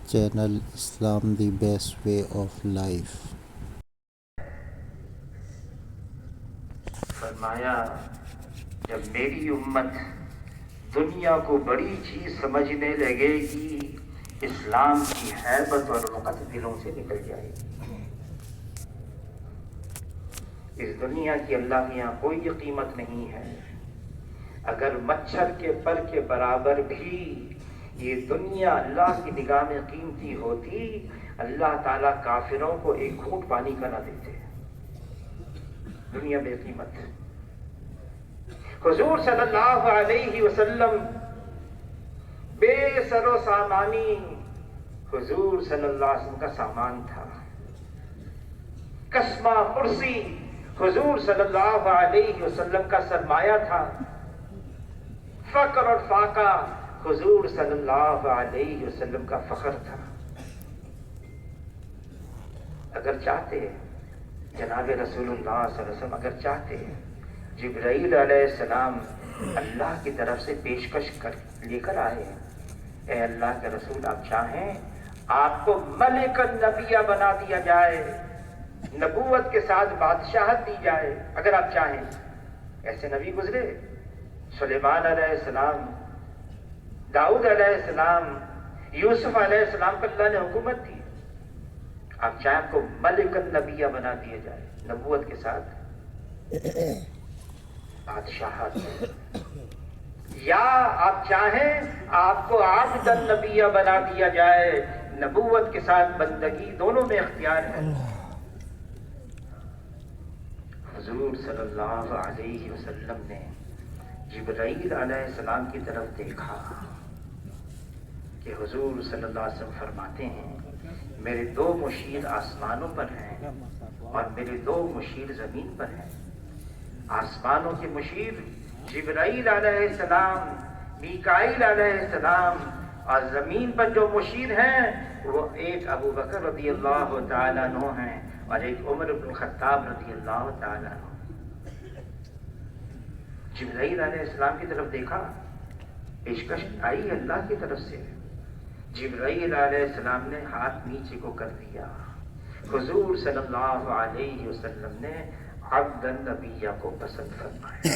Channel Islam the best way of life. فرمایا جب میری امت دنیا کو بڑی چیز سمجھنے لگے گی، اسلام کی ہیبت اور رونق دلوں سے نکل جائے گی۔ اس دنیا کی اللہ کے یہاں کوئی قیمت نہیں ہے۔ اگر مچھر کے پر کے برابر بھی یہ دنیا اللہ کی نگاہ میں قیمتی ہوتی، اللہ تعالیٰ کافروں کو ایک گھونٹ پانی کا نہ دیتے۔ دنیا بے قیمت۔ حضور صلی اللہ علیہ وسلم بے سر و سامانی حضور صلی اللہ علیہ وسلم کا سامان تھا۔ کسمہ کرسی حضور صلی اللہ علیہ وسلم کا سرمایہ تھا۔ فقر اور فاقہ حضور صلی اللہ علیہ وسلم کا فخر تھا۔ اگر چاہتے جناب رسول اللہ صلی اللہ علیہ وسلم اگر چاہتے جبرائیل علیہ السلام اللہ کی طرف سے پیشکش لے کر آئے، اے اللہ کے رسول آپ چاہیں آپ کو ملک النبیہ بنا دیا جائے، نبوت کے ساتھ بادشاہت دی جائے، اگر آپ چاہیں۔ ایسے نبی گزرے، سلیمان علیہ السلام، داؤد علیہ السلام، یوسف علیہ السلام کو اللہ نے حکومت دی۔ آپ چاہیں آپ کو ملک النبیہ بنا دیا جائے، نبوت کے ساتھ بادشاہت، یا آپ چاہیں آپ کو عبد النبیہ بنا دیا جائے، نبوت کے ساتھ بندگی، دونوں میں اختیار ہے۔ حضور صلی اللہ علیہ وسلم نے جبرائیل علیہ السلام کی طرف دیکھا کہ حضور صلی اللہ علیہ وسلم فرماتے ہیں میرے دو مشیر آسمانوں پر ہیں اور میرے دو مشیر زمین پر ہیں۔ آسمانوں کے مشیر جبرائیل علیہ السلام، میکائیل علیہ السلام، اور زمین پر جو مشیر ہیں وہ ایک ابو بکر رضی اللہ تعالیٰ عنہ ہیں اور ایک عمر بن الخطاب رضی اللہ تعالیٰ عنہ۔ جبرائیل علیہ السلام کی طرف دیکھا، پیشکش آئی اللہ کی طرف سے۔ جبرائیل علیہ السلام نے ہاتھ نیچے کو کر دیا۔ حضور صلی اللہ علیہ وسلم نے عبد النبیہ کو پسند فرمایا۔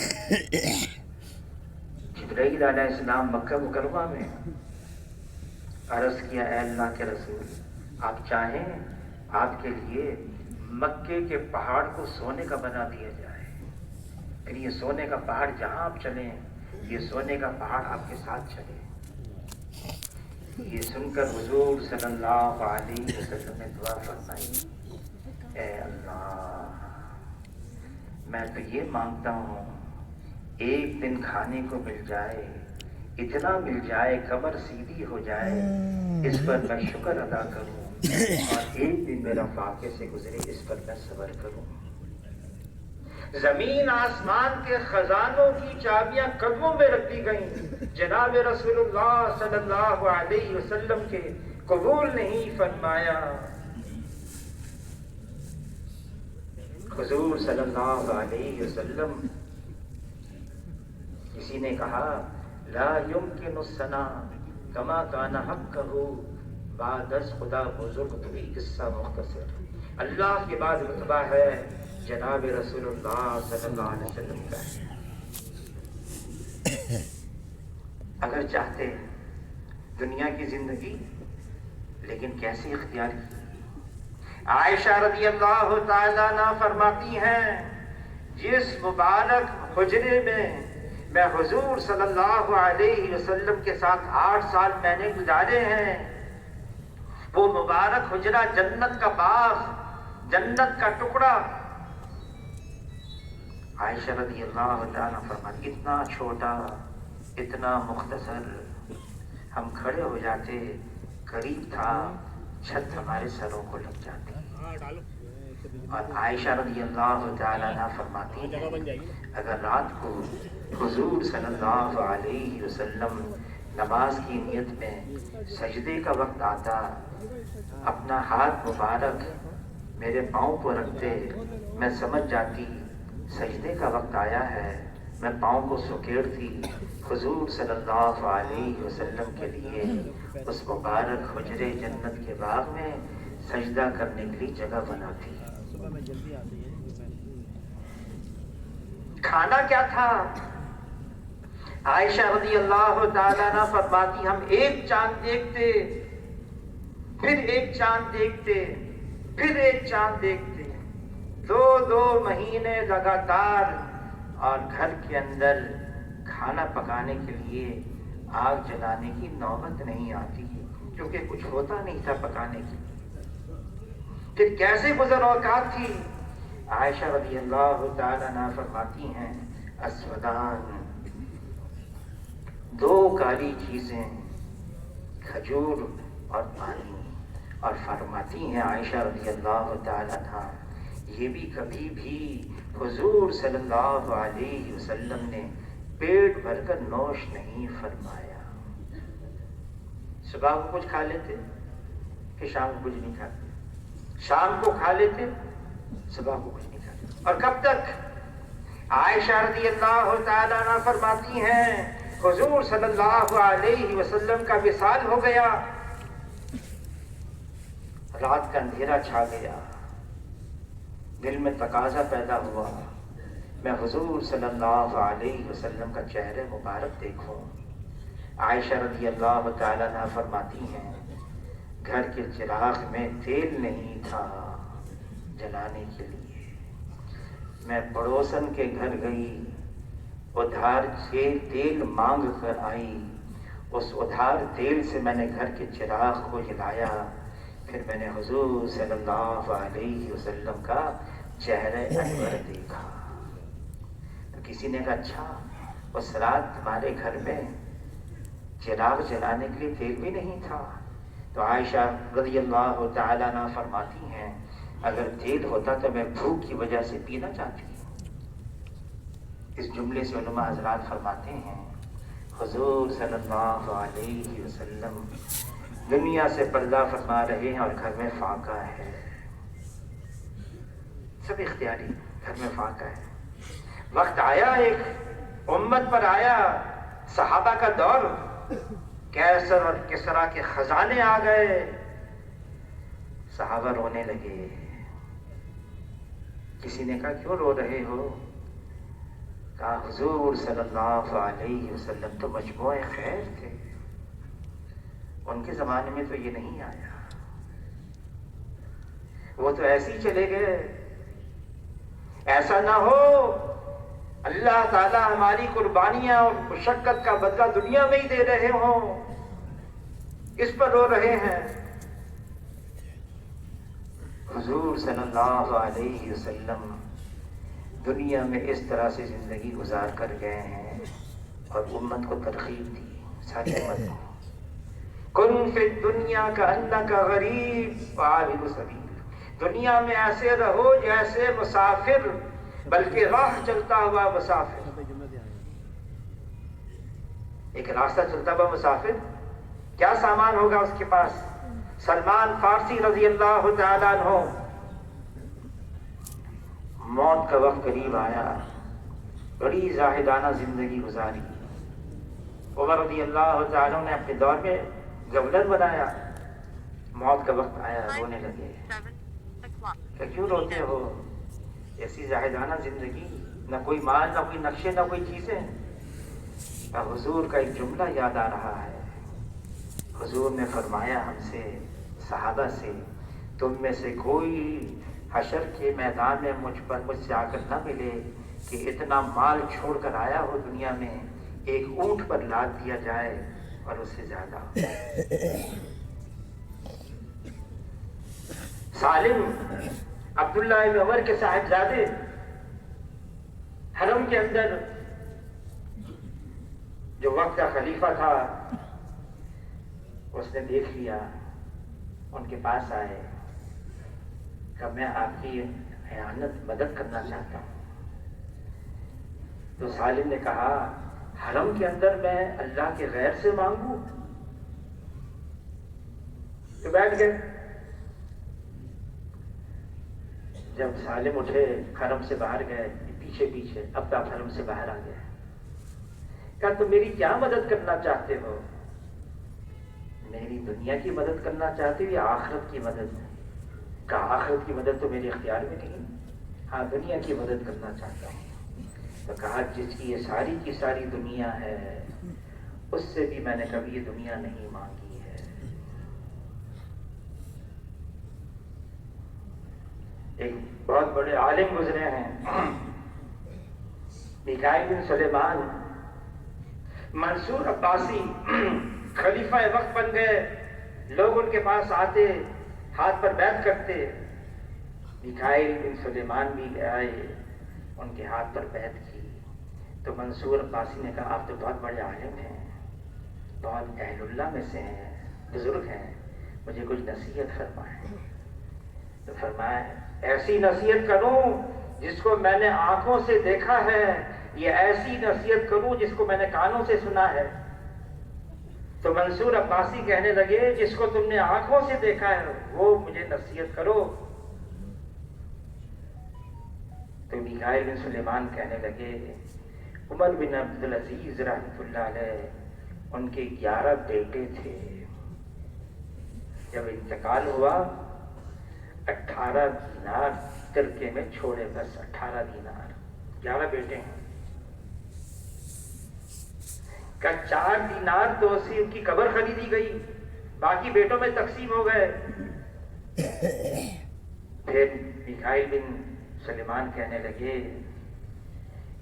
جبرائیل علیہ السلام مکہ مکرمہ میں عرض کیا، اے اللہ کے رسول آپ چاہیں آپ کے لیے مکے کے پہاڑ کو سونے کا بنا دیا جائے، یعنی یہ سونے کا پہاڑ جہاں آپ چلیں یہ سونے کا پہاڑ آپ کے ساتھ چلے۔ یہ سن کر حضور صلی اللہ علیہ وسلم نے دعا فرمائی، اے اللہ میں تو یہ مانگتا ہوں ایک دن کھانے کو مل جائے، اتنا مل جائے کمر سیدھی ہو جائے، اس پر میں شکر ادا کروں، اور ایک دن میرا فاقے سے گزرے اس پر میں صبر کروں۔ زمین آسمان کے خزانوں کی چابیاں قدموں میں رکھ دی گئیں، جناب رسول اللہ صلی اللہ علیہ وسلم کے قبول نہیں فرمایا۔ حضور صلی اللہ علیہ وسلم، کسی نے کہا لا يمكن الثنا کما کان حقہ بعد از خدا بزرگ، تو بھی قصہ مختصر، اللہ کے بعد رتبہ ہے جناب رسول اللہ صلی اللہ علیہ وسلم کا ہے۔ اگر چاہتے دنیا کی زندگی، لیکن کیسے اختیار کی؟ عائشہ رضی اللہ تعالیٰ عنہ فرماتی ہیں جس مبارک حجرے میں حضور صلی اللہ علیہ وسلم کے ساتھ 8 سال میں نے گزارے ہیں، وہ مبارک حجرہ جنت کا باغ، جنت کا ٹکڑا۔ عائشہ رضی اللہ تعالیٰ فرماتی اتنا چھوٹا، اتنا مختصر، ہم کھڑے ہو جاتے قریب تھا چھت ہمارے سروں کو لگ جاتی۔ اور عائشہ رضی اللہ تعالیٰ عنہ فرماتی ہیں اگر رات کو حضور صلی اللہ علیہ وسلم نماز کی نیت میں سجدے کا وقت آتا، اپنا ہاتھ مبارک میرے پاؤں کو رکھتے، میں سمجھ جاتی سجدے کا وقت آیا ہے، میں پاؤں کو سکیڑتی حضور صلی اللہ علیہ وسلم کے لیے اس مبارک حجرے جنت کے باغ میں سجدہ کرنے کے لیے جگہ بناتی. کھانا کیا تھا؟ عائشہ رضی اللہ تعالیٰ عنہ فرماتی ہم ایک چاند دیکھتے، پھر ایک چاند دیکھتے، پھر ایک چاند دیکھتے، 2 مہینے لگاتار، اور گھر کے اندر کھانا پکانے کے لیے آگ جلانے کی نوبت نہیں آتی کیونکہ کچھ ہوتا نہیں تھا پکانے کے لیے. پھر کیسے گزر اوقات تھی؟ عائشہ رضی اللہ تعالیٰ عنہ فرماتی ہیں اسودان، 2 کالی چیزیں، کھجور اور پانی. اور فرماتی ہیں عائشہ رضی اللہ تعالیٰ عنہ یہ بھی کبھی بھی حضور صلی اللہ علیہ وسلم نے پیٹ بھر کر نوش نہیں فرمایا. صبح کو کچھ کھا لیتے کہ شام کو کچھ نہیں کھاتے، شام کو کھا لیتے صبح کو کچھ نہیں کھاتے. اور کب تک؟ عائشہ رضی اللہ تعالیٰ عنہ فرماتی ہیں حضور صلی اللہ علیہ وسلم کا وصال ہو گیا، رات کا اندھیرا چھا گیا، دل میں تقاضا پیدا ہوا میں حضور صلی اللہ علیہ وسلم کا چہرہ مبارک دیکھوں. عائشہ رضی اللہ تعالیٰ عنہ فرماتی ہیں گھر کے چراغ میں تیل نہیں تھا جلانے کے لیے. میں پڑوسن کے گھر گئی، ادھار سے تیل مانگ کر آئی، اس ادھار تیل سے میں نے گھر کے چراغ کو جلایا، پھر میں نے حضور صلی اللہ علیہ وسلم کا چہرہ انور دیکھا. تو کسی نے کہا اچھا اس رات تمہارے گھر میں چراغ جلانے کے لیے تیل بھی نہیں تھا؟ تو عائشہ رضی اللہ تعالیٰ عنہ فرماتی ہیں اگر تیل ہوتا تو میں بھوک کی وجہ سے پینا چاہتی. اس جملے سے علماء حضرات فرماتے ہیں حضور صلی اللہ علیہ وسلم دنیا سے پردہ فرما رہے ہیں اور گھر میں فاقہ ہے، سب اختیاری، گھر میں فاقہ ہے. وقت آیا ایک امت پر آیا، صحابہ کا دور، کیسر اور کسرا کے خزانے آ گئے، صحابہ رونے لگے. کسی نے کہا کیوں رو رہے ہو؟ کہا حضور صلی اللہ علیہ وسلم تو مجموع خیر تھے، ان کے زمانے میں تو یہ نہیں آیا، وہ تو ایسے ہی چلے گئے. ایسا نہ ہو اللہ تعالیٰ ہماری قربانیاں اور مشقت کا بدلہ دنیا میں ہی دے رہے ہوں، اس پر رو رہے ہیں. حضور صلی اللہ علیہ وسلم دنیا میں اس طرح سے زندگی گزار کر گئے ہیں اور امت کو ترغیب دی، ساری امت کو کن فی الدنیا کأنک غریب عابر سبیل، دنیا میں ایسے رہو جیسے مسافر، بلکہ راہ چلتا ہوا مسافر. ایک راستہ چلتا ہوا مسافر کیا سامان ہوگا اس کے پاس؟ سلمان فارسی رضی اللہ تعالیٰ عنہ موت کا وقت قریب آیا، بڑی زاہدانہ زندگی گزاری. عمر رضی اللہ تعالیٰ نے اپنے دور میں گورنر بنایا، موت کا وقت آیا، رونے لگے. کہ کیوں روتے ہو؟ ایسی زاہدانہ زندگی، نہ کوئی مال، نہ کوئی نقشے، نہ کوئی چیزیں. حضور کا ایک جملہ یاد آ رہا ہے. حضور نے فرمایا ہم سے، صحابہ سے، تم میں سے کوئی حشر کے میدان میں مجھ سے آ کر نہ ملے کہ اتنا مال چھوڑ کر آیا ہو دنیا میں، ایک اونٹ پر لاد دیا جائے اور اس سے زیادہ. سالم عبداللہ ابن عمر کے صاحبزادے حرم کے اندر جو وقت کا خلیفہ تھا، اس نے دیکھ لیا، ان کے پاس آئے کہ میں آپ کی اعانت مدد کرنا چاہتا ہوں. تو سالم نے کہا حرم کے اندر میں اللہ کے غیر سے مانگوں؟ تو بیٹھ گئے. جب سالم اٹھے حرم سے باہر گئے، پیچھے پیچھے، اب آپ حرم سے باہر آ گئے. کہا تم میری کیا مدد کرنا چاہتے ہو؟ میری دنیا کی مدد کرنا چاہتے ہو یا آخرت کی مدد؟ کہا آخرت کی مدد تو میرے اختیار میں نہیں، ہاں دنیا کی مدد کرنا چاہتا ہوں۔ تو کہا جس کی یہ ساری کی ساری دنیا ہے اس سے بھی میں نے کبھی یہ دنیا نہیں مانگی ہے۔ ایک بہت بڑے عالم گزرے ہیں، میکائیل بن سلیمان، منصور عباسی، خلیفہ وقت بن گئے، لوگ ان کے پاس آتے، ہاتھ پر بیعت کرتے، میکائیل بن سلیمان بھی آئے، ان کے ہاتھ پر بیعت کی تو منصور عباسی نے کہا آپ تو بہت بڑے عالم ہیں، بہت اہل اللہ میں سے ہیں، بزرگ ہیں، مجھے کچھ نصیحت فرمائیں۔ تو فرمایا ایسی نصیحت کروں جس کو میں نے آنکھوں سے دیکھا ہے، یہ ایسی نصیحت کروں جس کو میں نے کانوں سے سنا ہے؟ تو منصور عباسی کہنے لگے جس کو تم نے آنکھوں سے دیکھا ہے وہ مجھے نصیحت کرو۔ تو میکائیل بن سلیمان کہنے لگے عمر بن عبدالعزیز رحمۃ اللہ علیہ، ان کے 11 بیٹے تھے، جب انتقال ہوا 18 دینار ترکے میں چھوڑے، بس 18 دینار، 11 بیٹے ہیں، کا 4 دینار تو اسی ان کی قبر خریدی گئی، باقی بیٹوں میں تقسیم ہو گئے۔ پھر میکائیل بن سلیمان کہنے لگے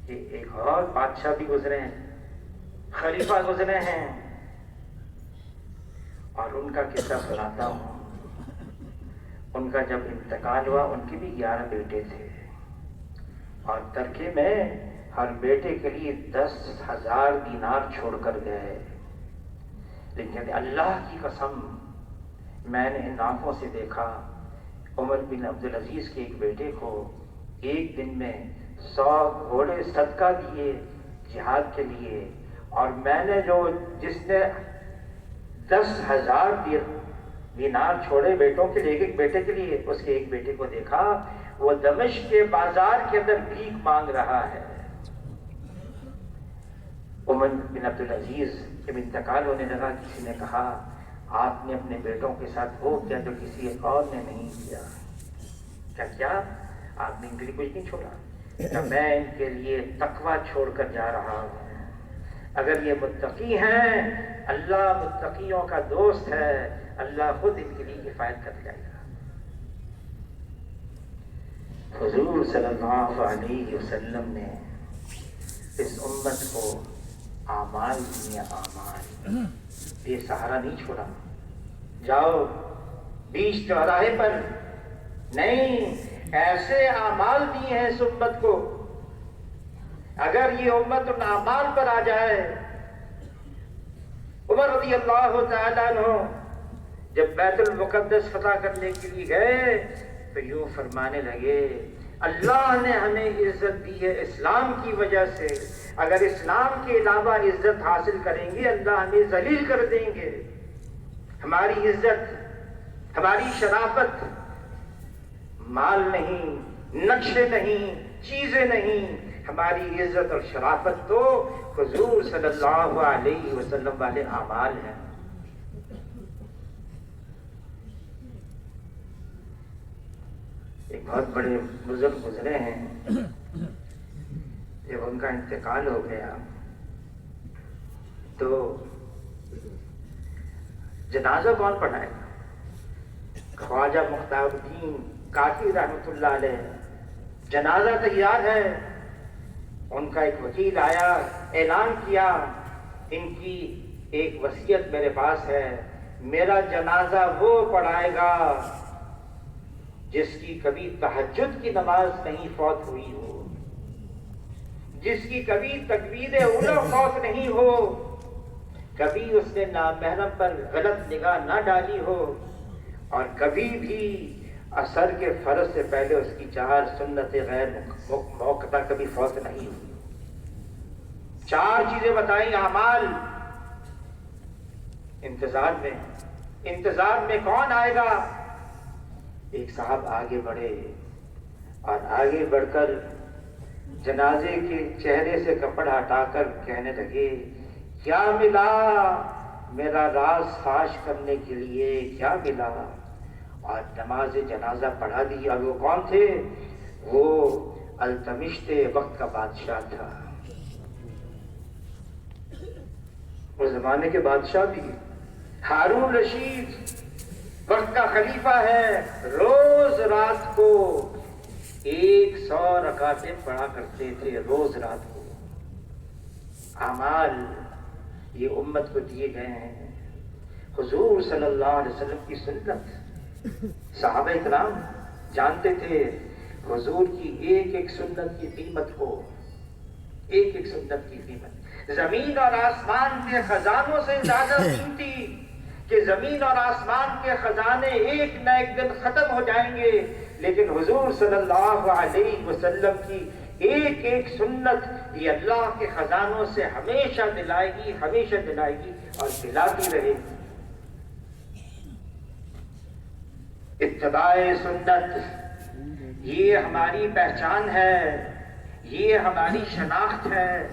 کہ ایک اور بادشاہ بھی گزرے ہیں، خلیفہ گزرے ہیں، اور ان کا قصہ سناتا ہوں۔ ان کا جب انتقال ہوا ان کے بھی 11 بیٹے تھے، اور ترکے میں ہر بیٹے کے لیے 10,000 دینار چھوڑ کر گئے۔ لیکن اللہ کی قسم میں نے ان آنکھوں سے دیکھا، عمر بن عبدالعزیز کے ایک بیٹے کو ایک دن میں 100 گھوڑے صدقہ دیے جہاد کے لیے، اور میں نے جس نے 10,000 دینار چھوڑے بیٹوں کے لیے، ایک بیٹے کے لیے، اس کے ایک بیٹے کو دیکھا وہ دمشق کے بازار کے اندر بھیک مانگ رہا ہے۔ عمر بن عبدالعزیز جب انتقال ہونے لگا کسی نے کہا آپ نے اپنے بیٹوں کے ساتھ وہ کیا جو کسی ایک اور نے نہیں کیا؟ کیا آپ نے ان کے لیے کچھ نہیں چھوڑا؟ کہ میں ان کے لیے تقوی چھوڑ کر جا رہا ہوں، اگر یہ متقی ہیں اللہ متقیوں کا دوست ہے، اللہ خود ان کے لیے کفایت کر جائے گا۔ حضور صلی اللہ علیہ وسلم نے اس امت کو اعمال دیے، اعمال، بے سہارا نہیں چھوڑا، جاؤ بیچ چوراہے پر نہیں، ایسے اعمال دیے ہیں اس امت کو، اگر یہ امت ان اعمال پر آ جائے۔ عمر رضی اللہ تعالیٰ عنہ جب بیت المقدس فتح کرنے کے لیے گئے تو یوں فرمانے لگے اللہ نے ہمیں عزت دی ہے اسلام کی وجہ سے، اگر اسلام کے علاوہ عزت حاصل کریں گے اللہ ہمیں ذلیل کر دیں گے۔ ہماری عزت، ہماری شرافت مال نہیں، نقشے نہیں، چیزیں نہیں، ہماری عزت اور شرافت تو حضور صلی اللہ علیہ وسلم والے اعمال ہیں۔ ایک بہت بڑے بزرگ گزرے ہیں، جب ان کا انتقال ہو گیا تو جنازہ کون پڑھائے گا؟ خواجہ مختار الدین کاکی رحمۃ اللہ علیہ، جنازہ تیار ہے، ان کا ایک وکیل آیا، اعلان کیا ان کی ایک وصیت میرے پاس ہے، میرا جنازہ وہ پڑھائے گا جس کی کبھی تہجد کی نماز نہیں فوت ہوئی ہو، جس کی کبھی تکبیر اولیٰ فوت نہیں ہو، کبھی اس نے نامحرم پر غلط نگاہ نہ ڈالی ہو، اور کبھی بھی عصر کے فرض سے پہلے اس کی 4 سنت غیر موقتہ کبھی فوت نہیں ہوئی۔ 4 چیزیں بتائیں اعمال، انتظار میں کون آئے گا؟ ایک صاحب آگے بڑھے اور آگے بڑھ کر جنازے کے چہرے سے کپڑا ہٹا کر کہنے لگے کیا ملا میرا راز فاش کرنے کے لیے، کیا ملا؟ اور نماز جنازہ پڑھا دی. اور وہ کون تھے؟ وہ التمش وقت کا بادشاہ تھا. اس زمانے کے بادشاہ بھی ہارون رشید وقت کا خلیفہ ہے. روز رات کو 100 رکعتیں پڑھا کرتے تھے، روز رات کو. اعمال یہ امت کو دیے گئے ہیں. حضور صلی اللہ علیہ وسلم کی سنت صحابہ کرام جانتے تھے. حضور کی ایک ایک سنت کی قیمت کو، ایک ایک سنت کی قیمت زمین اور آسمان کے خزانوں سے زیادہ قیمتی، کہ زمین اور آسمان کے خزانے ایک نہ ایک دن ختم ہو جائیں گے، لیکن حضور صلی اللہ علیہ وسلم کی ایک ایک سنت یہ اللہ کے خزانوں سے ہمیشہ دلائے گی، ہمیشہ دلائے گی اور دلاتی رہے گی. اتباع سنت یہ ہماری پہچان ہے، یہ ہماری شناخت ہے.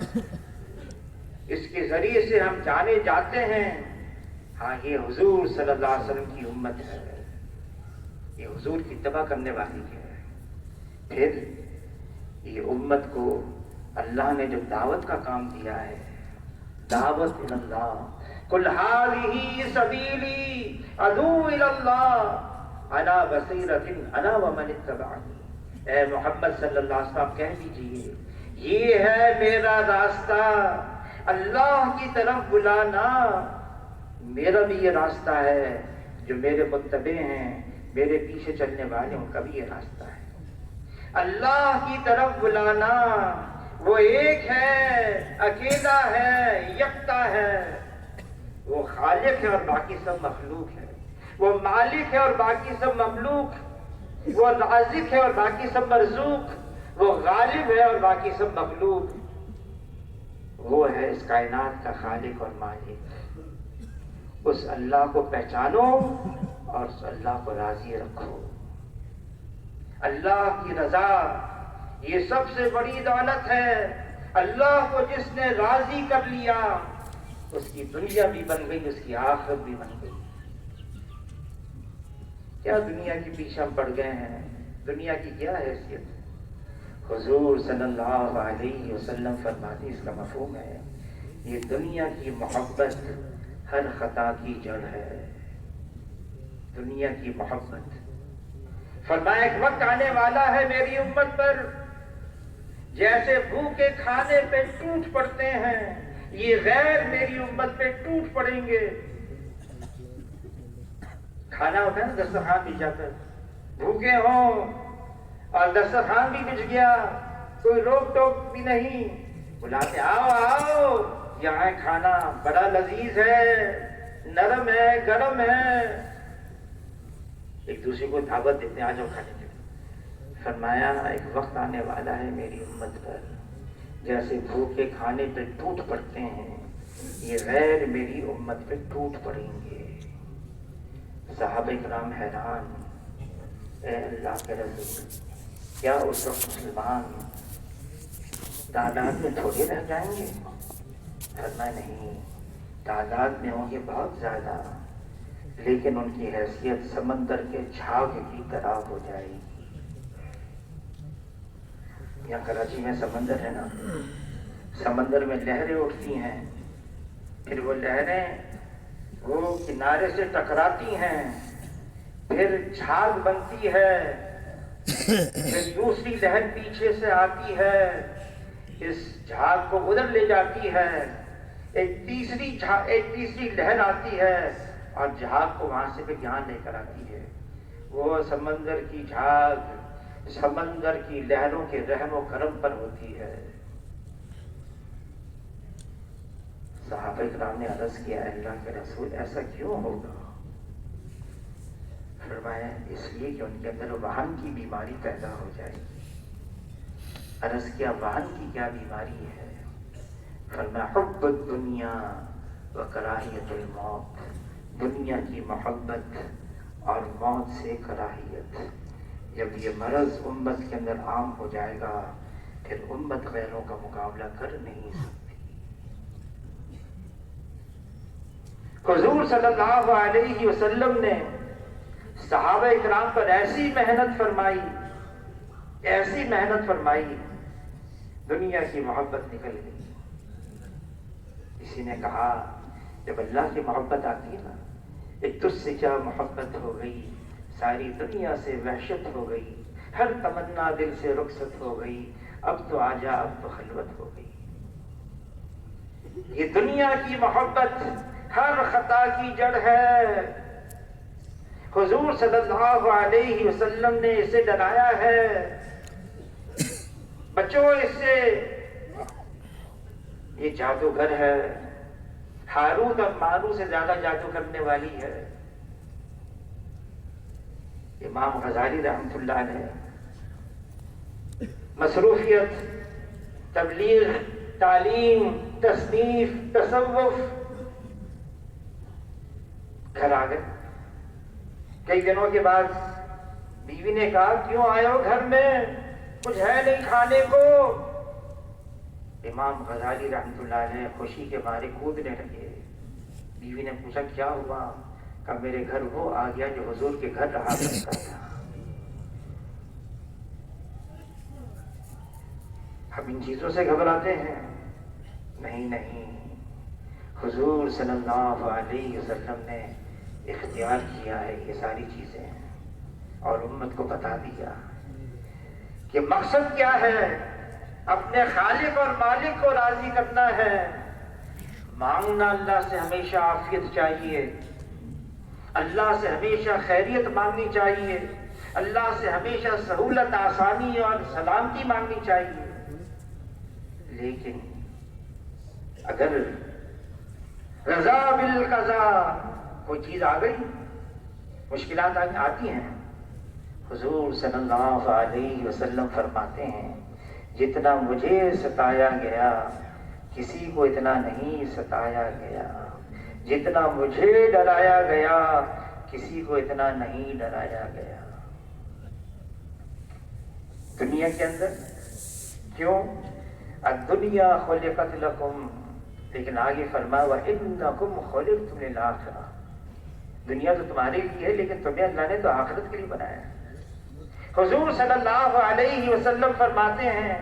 اس کے ذریعے سے ہم جانے جاتے ہیں ہاں یہ حضور صلی اللہ علیہ وسلم کی امت ہے، یہ حضور کی اتباع کرنے والی ہے. پھر یہ امت کو اللہ نے جو دعوت کا کام دیا ہے، دعوت اللہ، قل ھذہ سبیلی ادعو الی اللہ علی بصیرۃ انا ومن اتبعنی. اے محمد صلی اللہ علیہ وسلم کہہ دیجئے یہ ہے میرا راستہ، اللہ کی طرف بلانا. میرا بھی یہ راستہ ہے، جو میرے متبع ہیں، میرے پیچھے چلنے والے ان کا بھی یہ راستہ ہے. اللہ کی طرف بلانا. وہ ایک ہے، اکیلا ہے، یکتا ہے. وہ خالق ہے اور باقی سب مخلوق ہے. وہ مالک ہے اور باقی سب مملوک. وہ رازق ہے اور باقی سب مرزوق. وہ غالب ہے اور باقی سب مغلوب. وہ ہے اس کائنات کا خالق اور مالک. اس اللہ کو پہچانو اور اس اللہ کو راضی رکھو. اللہ کی رضا یہ سب سے بڑی دولت ہے. اللہ کو جس نے راضی کر لیا اس کی دنیا بھی بن گئی، اس کی آخرت بھی بن گئی. کیا دنیا کے پیچھے ہم پڑ گئے ہیں؟ دنیا کی کیا حیثیت؟ حضور صلی اللہ علیہ وسلم فرماتے اس کا مفہوم ہے یہ دنیا کی محبت ہر خطا کی جڑ ہے. دنیا کی محبت. فرمایا ایک وقت آنے والا ہے میری امت پر جیسے بھوکے کھانے پہ ٹوٹ پڑتے ہیں، یہ غیر میری امت پہ ٹوٹ پڑیں گے. کھانا ہوتا ہے نا دسترخوان بچھا کر، بھوکے ہوں اور دسترخوان بھی بچھ گیا، کوئی روک ٹوک بھی نہیں، بلاتے آؤ آؤ یہاں کھانا بڑا لذیذ ہے، نرم ہے، گرم ہے. ایک دوسرے کو دعوت دیتے ہیں آ جاؤ کھانے کے. فرمایا ایک وقت آنے والا ہے میری امت پر جیسے بھوکے کھانے پہ ٹوٹ پڑتے ہیں، یہ غیر میری امت پہ ٹوٹ پڑیں گے. صحابہ کرام حیران، اے اللہ کے رسول کیا اس وقت مسلمان تعداد میں تھوڑے رہ جائیں گے؟ فرمایا نہیں، تعداد میں ہوں گے بہت زیادہ، لیکن ان کی حیثیت سمندر کے جھاگ کی طرح ہو جائے گی. یہاں کراچی میں سمندر ہے نا، سمندر میں لہریں اٹھتی ہیں، پھر وہ لہریں وہ کنارے سے ٹکراتی ہیں، پھر جھاگ بنتی ہے، پھر دوسری لہر پیچھے سے آتی ہے، اس جھاگ کو ادھر لے جاتی ہے، ایک تیسری لہر آتی ہے اور جھاگ کو وہاں سے پھر یہاں لے کر آتی ہے. وہ سمندر کی جھاگ سمندر کی لہروں کے رحم و کرم پر ہوتی ہے. صحابہ کرام نے عرض کیا اللہ کے رسول ایسا کیوں ہوگا؟ فرمایا اس لیے کہ ان کے اندر وہن کی بیماری پیدا ہو جائے گی. عرض کیا وہن کی کیا بیماری ہے؟ فرمایا حب الدنیا و کراہیت الموت، دنیا کی محبت اور موت سے کراہیت. جب یہ مرض امت کے اندر عام ہو جائے گا پھر امت غیروں کا مقابلہ کر نہیں سکتی. حضور صلی اللہ علیہ وسلم نے صحابہ اکرام پر ایسی محنت فرمائی، دنیا کی محبت نکل گئی۔ کسی نے کہا جب اللہ کی محبت آتی ہے نا، ایک تجھ سے کیا محبت ہو گئی، ساری دنیا سے وحشت ہو گئی، ہر تمنا دل سے رخصت ہو گئی، اب تو آجا، اب تو خلوت ہو گئی۔ یہ دنیا کی محبت ہر خطا کی جڑ ہے۔ حضور صلی اللہ علیہ وسلم نے اسے ڈرایا ہے، بچو اس سے، یہ جادوگر ہے، ہاروت اور ماروت سے زیادہ جادو کرنے والی ہے۔ امام غزالی رحمۃ اللہ علیہ مصروفیت، تبلیغ، تعلیم، تصنیف، تصوف، گھر آ گئے۔ کئی دنوں کے بعد بیوی نے کہا کیوں آئے ہو گھر میں، کچھ ہے نہیں کھانے کو؟ امام غزالی رحمۃ اللہ علیہ خوشی کے مارے کودنے لگے۔ بیوی نے پوچھا کیا ہوا؟ کہا میرے گھر وہ آ گیا جو حضور کے گھر رہا کرتا تھا۔ ہم ان چیزوں سے گھبراتے ہیں؟ نہیں، حضور صلی اللہ علیہ وسلم نے اختیار کیا ہے یہ ساری چیزیں، اور امت کو بتا دیا کہ مقصد کیا ہے، اپنے خالق اور مالک کو راضی کرنا ہے۔ مانگنا اللہ سے ہمیشہ عافیت چاہیے، اللہ سے ہمیشہ خیریت مانگنی چاہیے، اللہ سے ہمیشہ سہولت، آسانی اور سلامتی مانگنی چاہیے۔ لیکن اگر رضا بالقضاء کوئی چیز آ گئی، مشکلات آتی ہیں، حضور صلی اللہ علیہ وسلم فرماتے ہیں جتنا مجھے ستایا گیا کسی کو اتنا نہیں ستایا گیا، جتنا مجھے ڈرایا گیا کسی کو اتنا نہیں ڈرایا گیا۔ دنیا کے اندر کیوں؟ الدنیا خلقت لکم، لیکن آگے فرمایا وَإِنَّكُمْ خُلِقْتُمْ لِلْآخِرَةِ، دنیا تو تمہارے لیے ہے لیکن تمہیں اللہ نے تو آخرت کے لیے بنایا ہے۔ حضور صلی اللہ علیہ وسلم فرماتے ہیں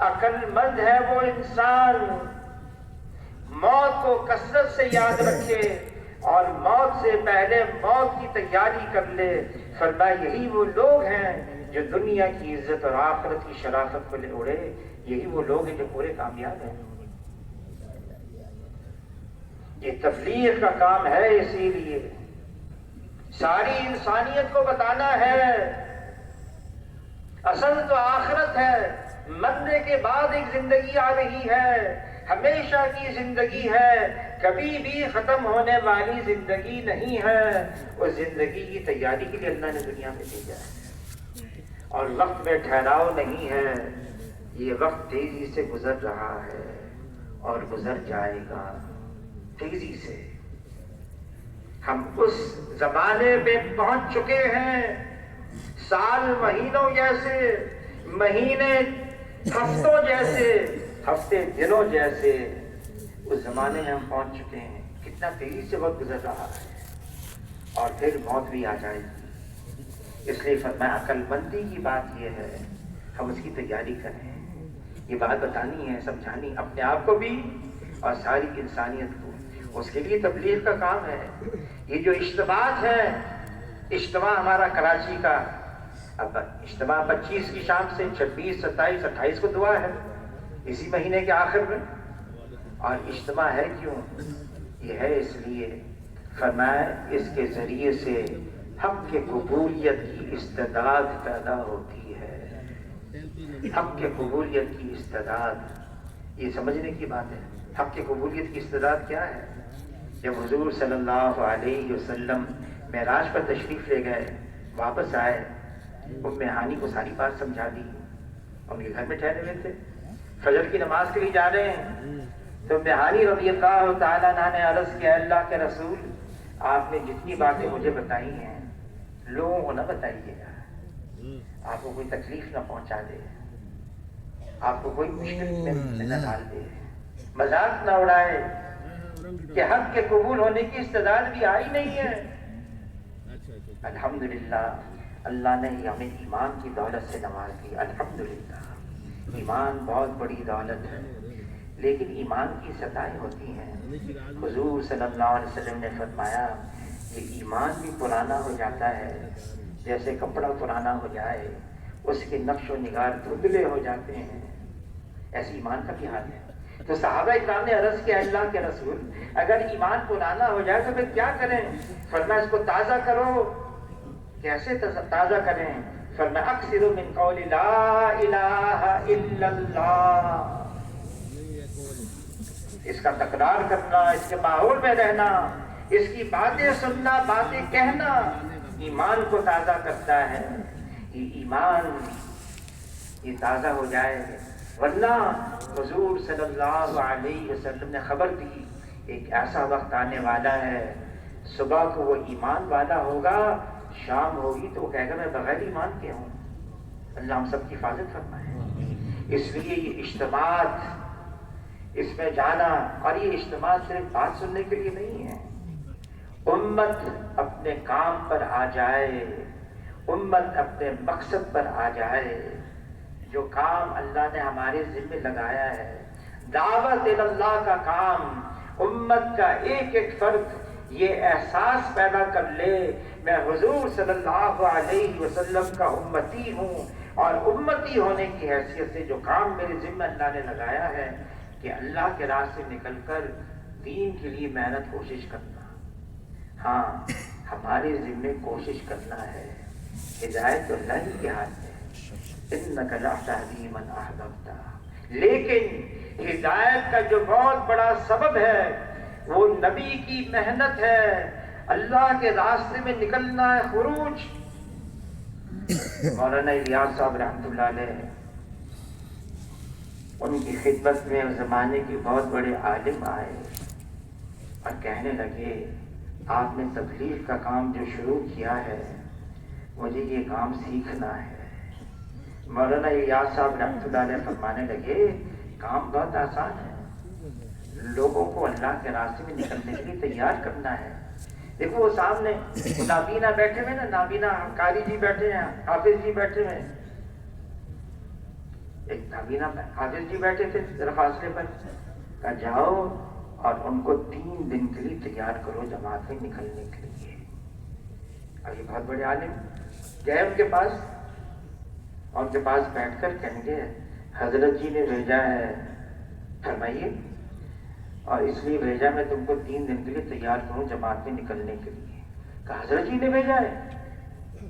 عقل مند ہے وہ انسان موت کو کثرت سے یاد رکھے اور موت سے پہلے موت کی تیاری کر لے۔ فرمایا یہی وہ لوگ ہیں جو دنیا کی عزت اور آخرت کی شرافت کو لے اڑے، یہی وہ لوگ ہیں جو پورے کامیاب ہیں۔ یہ تبلیغ کا کام ہے، اسی لیے ساری انسانیت کو بتانا ہے اصل تو آخرت ہے، مرنے کے بعد ایک زندگی آ رہی ہے، ہمیشہ کی زندگی ہے، کبھی بھی ختم ہونے والی زندگی نہیں ہے۔ اس زندگی کی تیاری کے لیے اللہ نے دنیا میں بھیجا ہے، اور وقت میں ٹھہراؤ نہیں ہے۔ یہ وقت تیزی سے گزر رہا ہے اور گزر جائے گا تیزی سے۔ ہم اس زمانے پہ پہنچ چکے ہیں، سال مہینوں جیسے، مہینے ہفتوں جیسے، ہفتے دنوں جیسے، اس زمانے میں ہم پہنچ چکے ہیں۔ کتنا تیزی سے وقت گزر رہا ہے، اور پھر موت بھی آ جائے گی۔ اس لیے فرمایا عقل مندی کی بات یہ ہے ہم اس کی تیاری کریں۔ یہ بات بتانی ہے، سمجھانی اپنے آپ کو بھی اور ساری انسانیت کو، اس کے لیے تبلیغ کا کام ہے۔ یہ جو اجتماعات ہیں، اجتماع ہمارا کراچی کا، اب اجتماع 25 کی شام سے 26، 27، 28 کو دعا ہے اسی مہینے کے آخر میں۔ اور اجتماع ہے کیوں؟ یہ ہے اس لیے فرمایا اس کے ذریعے سے حق کے قبولیت کی استعداد پیدا ہوتی ہے۔ حق کے قبولیت کی استعداد، یہ سمجھنے کی بات ہے۔ حق کے قبولیت کی استعداد کیا ہے؟ جب حضور صلی اللہ علیہ وسلم معراج پر تشریف لے گئے، واپس آئے، ام ہانی کو ساری بات سمجھا دی، ان کے گھر میں ٹھہرے ہوئے تھے، فجر کی نماز کے لیے جا رہے ہیں، تو ام ہانی رضی اللہ تعالیٰ عنہ نے عرض کیا اللہ کے رسول آپ نے جتنی باتیں مجھے بتائی ہیں لوگوں کو نہ بتائیے گا، آپ کو کوئی تکلیف نہ پہنچا دے، آپ کو کوئی مشکل میں نہ ڈال دے، مذاق نہ اڑائے، کہ حق کے قبول ہونے کی استعداد بھی آئی نہیں ہے. الحمدللہ اللہ نے ہمیں ایمان کی دولت سے نواز دی. الحمدللہ ایمان بہت بڑی دولت ہے، لیکن ایمان کی سطحیں ہوتی ہیں. حضور صلی اللہ علیہ وسلم نے فرمایا کہ ایمان بھی پرانا ہو جاتا ہے جیسے کپڑا پرانا ہو جائے، اس کے نقش و نگار دھندلے ہو جاتے ہیں، ایسے ایمان کا بھی حال ہے. تو صحابہ اکرام نے عرض کیا اللہ کے رسول اگر ایمان پرانا ہو جائے تو پھر کیا کریں؟ فرمایا اس کو تازہ کرو. کیسے تازہ کریں؟ فرمایا اکثر من قول لا الہ الا اللہ. اس کا تکرار کرنا، اس کے ماحول میں رہنا، اس کی باتیں سننا، باتیں کہنا ایمان کو تازہ کرتا ہے. یہ ایمان یہ تازہ ہو جائے، ورنہ حضور صلی اللہ علیہ وسلم نے خبر دی ایک ایسا وقت آنے والا ہے صبح کو وہ ایمان والا ہوگا، شام ہوگی تو وہ کہے گا میں بغیر ایمان کے ہوں. اللہ ہم سب کی حفاظت فرمائے. اس لیے یہ اجتماعات، اس میں جانا، اور یہ اجتماع صرف بات سننے کے لیے نہیں ہے. امت اپنے کام پر آ جائے، امت اپنے مقصد پر آ جائے. جو کام اللہ نے ہمارے ذمہ لگایا ہے، دعوت اللہ کا کام، امت کا ایک ایک فرد یہ احساس پیدا کر لے میں حضور صلی اللہ علیہ وسلم کا امتی ہوں، اور امتی ہونے کی حیثیت سے جو کام میرے ذمہ اللہ نے لگایا ہے کہ اللہ کے راستے نکل کر دین کے لیے محنت کوشش کرنا. ہاں ہمارے ذمہ کوشش کرنا ہے، ہدایت تو اللہ ہی کے ہاتھ میں، انک لا تہدی من احببت. لیکن ہدایت کا جو بہت بڑا سبب ہے وہ نبی کی محنت ہے، اللہ کے راستے میں نکلنا ہے، خروج. مولانا الیاس صاحب رحمۃ اللہ علیہ، ان کی خدمت میں اس زمانے کے بہت بڑے عالم آئے اور کہنے لگے آپ نے تبلیغ کا کام جو شروع کیا ہے مجھے یہ کام سیکھنا ہے. مولانا الیاس صاحب رحمۃ اللہ علیہ فرمانے لگے کام بہت آسان ہے، لوگوں کو اللہ کے راستے میں نکلنے کے لیے تیار کرنا ہے. دیکھو وہ سامنے نابینا بیٹھے ہوئے نا، نابینا قاری جی بیٹھے ہیں، حافظ جی بیٹھے ہوئے، ایک نابینا حافظ جی بیٹھے تھے ذرا فاصلے پر، کہا جاؤ اور ان کو 3 دن کے لیے تیار کرو جماعت میں نکلنے کے لیے. اب یہ بہت بڑے عالم گئے ان کے پاس، اور ان کے پاس بیٹھ کر کہیں گے حضرت جی نے بھیجا ہے، فرمائیے. اور اس لیے بھیجا میں تم کو 3 دن کے لیے تیار کروں جماعت میں نکلنے کے لیے. کہا حضرت جی نے بھیجا ہے؟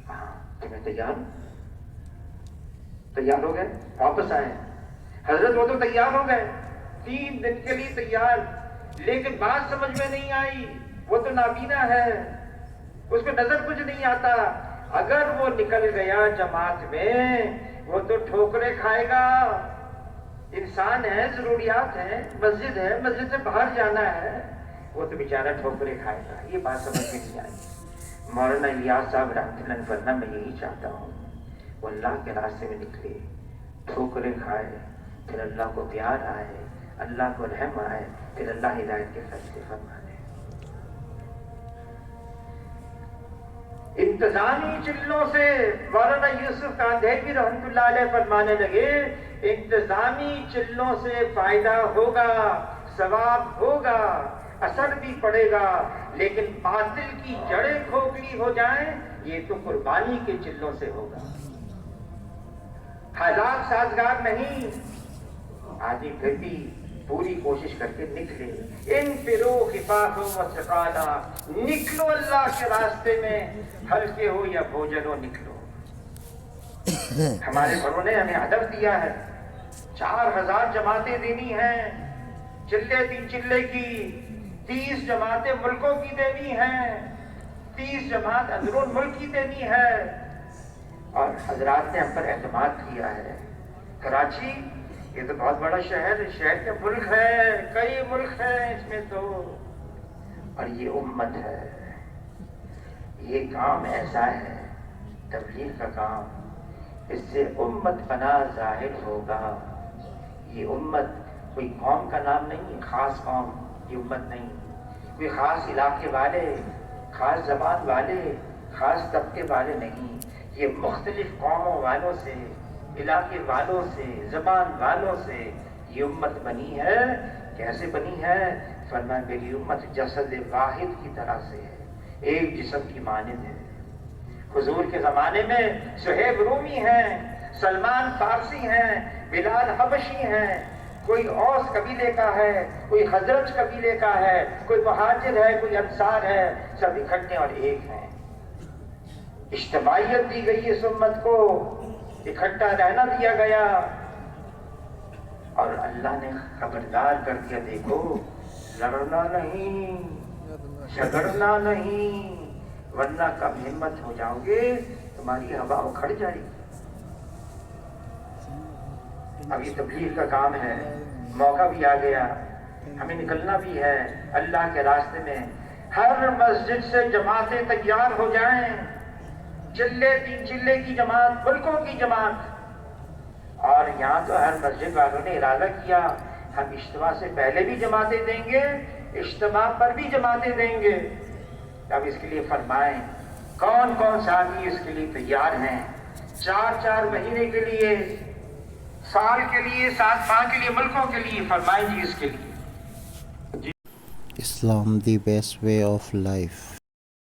ہاں تو میں تیار ہوں. تیار ہو گئے، واپس آئے. حضرت وہ تو تیار ہو گئے 3 دن کے لیے تیار، لیکن بات سمجھ میں نہیں آئی. وہ تو نابینا ہے، اس کو نظر کچھ نہیں آتا. اگر وہ نکل گیا جماعت میں وہ تو ٹھوکریں کھائے گا. انسان ہے، ضروریات ہے، مسجد ہے، مسجد سے باہر جانا ہے، وہ تو بیچارہ ٹھوکریں کھائے گا. یہ بات سمجھ میں نہیں آئی. مولانا الیاس صاحب رحمۃ اللہ علیہ فرمایا میں یہی چاہتا ہوں وہ اللہ کے راستے میں نکلے، ٹھوکریں کھائے، پھر اللہ کو پیار آئے، اللہ کو رحم آئے، پھر اللہ ہدایت کے فیصلے فرما دے. انتظامی چلوں سے مولانا یوسف کاندھیوی رحمۃ اللہ علیہ فرمانے لگے انتظامی چلوں سے فائدہ ہوگا، ثواب ہوگا، اثر بھی پڑے گا، لیکن باطل کی جڑیں کھوکھلی ہو جائیں یہ تو قربانی کے چلوں سے ہوگا. حالات سازگار نہیں، آدمی پھر بھی پوری کوشش کر کے نکلے. انفروا خفافا وثقالا، نکلو اللہ کے راستے میں، ہلکے ہو یا بوجھل ہو نکلو. ہمارے بڑوں نے ہمیں ادب دیا ہے، 4000 جماعتیں دینی ہیں، چلے 3 چلے کی، 30 جماعتیں ملکوں کی دینی ہیں، 30 جماعت اندرون ملک کی دینی ہے. اور حضرات نے ہم پر اعتماد کیا ہے. کراچی یہ تو بہت بڑا شہر ہے، شہر کا ملک ہے، کئی ملک ہیں اس میں تو، اور یہ امت ہے. یہ کام ایسا ہے تبلیغ کا کام، اس سے امت پناہ ظاہر ہوگا. یہ امت کوئی قوم کا نام نہیں، خاص قوم، یہ امت نہیں. کوئی خاص علاقے والے، خاص زبان والے، خاص طبقے والے نہیں، یہ مختلف قوموں والوں سے، علاقے والوں سے، زبان والوں سے یہ امت بنی ہے۔ کیسے بنی ہے؟ فرمایا میری امت جسد واحد کی طرح سے ہے، ایک جسم کی مانند ہے۔ حضور کے زمانے میں صہیب رومی ہیں، سلمان فارسی ہیں، بلال حبشی ہیں، کوئی اوس قبیلے کا ہے، کوئی حضرت قبیلے کا ہے، کوئی مہاجر ہے، کوئی انصار ہے، سب اکٹھے اور ایک ہیں۔ اجتماعیت دی گئی اس امت کو، اکٹھا رہنا دیا گیا، اور اللہ نے خبردار کر دیا دیکھو لڑنا نہیں، جھگڑنا نہیں، ورنہ کب ہمت ہو جاؤ گے تمہاری ہوا اکھڑ جائے گی۔ اب یہ تبلیغ کا کام ہے، موقع بھی آ گیا، ہمیں نکلنا بھی ہے اللہ کے راستے میں۔ ہر مسجد سے جماعتیں تیار ہو جائیں، چلے تین چلے کی جماعت، ملکوں کی جماعت۔ اور یہاں تو ہر مسجد والوں نے ارادہ کیا ہم اجتماع سے پہلے بھی جماعتیں دیں گے، اجتماع پر بھی جماعتیں دیں گے۔ اب اس کے لیے فرمائیں کون کون ساتھی اس کے لیے تیار ہیں؟ 4 مہینے کے لیے، سال کے لیے، 7 ماہ کے لیے، ملکوں کے لیے، فرمائیں جی اس کے لیے۔ Islam the best way of life.